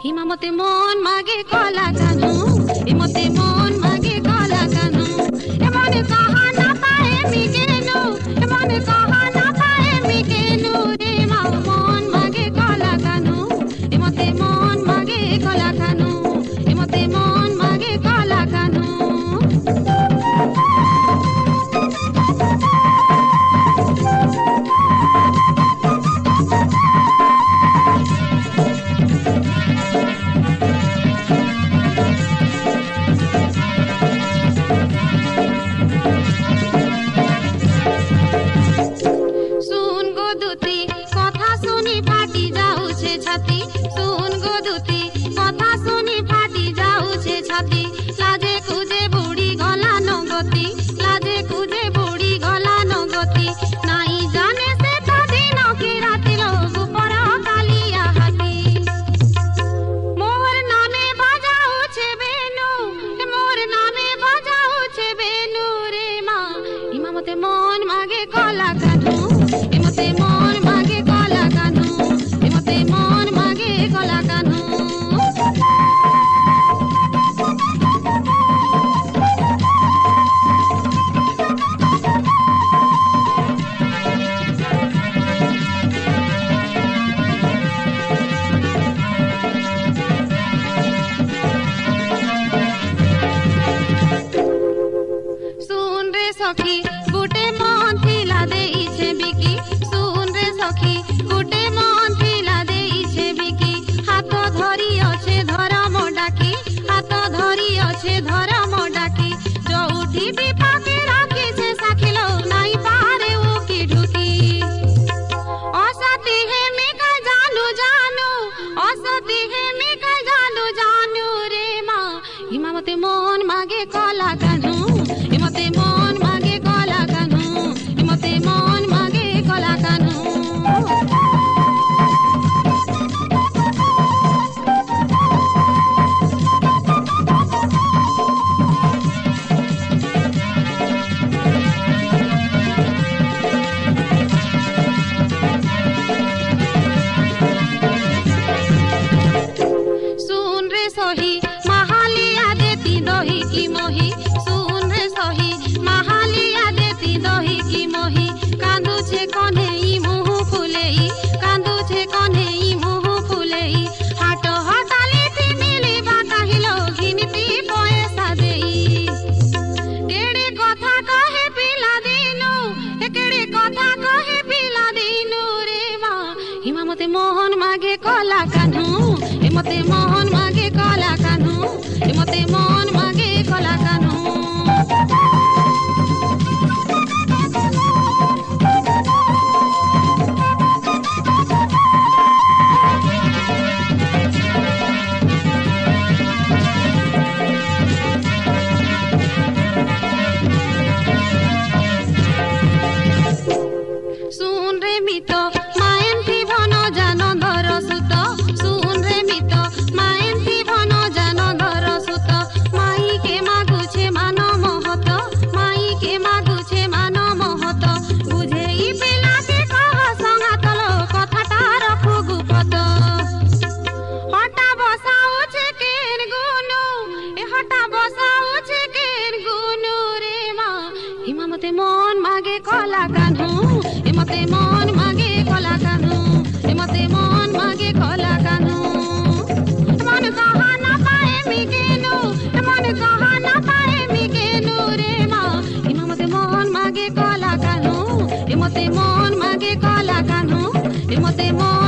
हिमामते मन मागे कला कानू हिमते मन मागे कला कानू एमने कहा ना पाए मिगेनु एमने कहा ना पाए मिगेनु रे मा मन मागे कला कानू हिमते मन मागे कला कानू हिमते मन मागे कला कानू हिमामते मन मागे कला कानू हिमते मन मागे कला कानू हिमते मन मागे कला कानू सुन रे सही महालिया देती दही की मोही सुन रे सही महालिया देती दही की मोही कांदू छे कन्हेई मुह फुलेई कांदू छे कन्हेई मुह फुलेई हाट हटाली तिमिली बाकाहिलो घिनिती पैसा देई केड़े कथा कहे पिला दिनु केड़े कथा कहे पिला दिनु रे मा हिमामते मोहन मागे कला कानू हिमते मोहन मागे कला कानू हिमते मन मागे कला कानू सुन रे मितो मायन थी भन जानंदर सुत सुन रे मितो मायन थी भन जानंदर सुत माई के मागुछे मान महत माई के मागुछे मान महत बुझेई पिला के कह संगातल कथाटा रखु गुपत हटा बसाउछे केन गुनु ए हटा बसाउछे केन गुनु रे मा हिमामते मन मागे कला कानू हिमते मन मागे कला कानू हिमते मन मागे कला कानू मन कहा ना पाए मिगेनु मन कहा ना पाए मिगेनु रे मा हिमते मन मागे कला कानू हिमते मन मागे कला कानू हिमते मन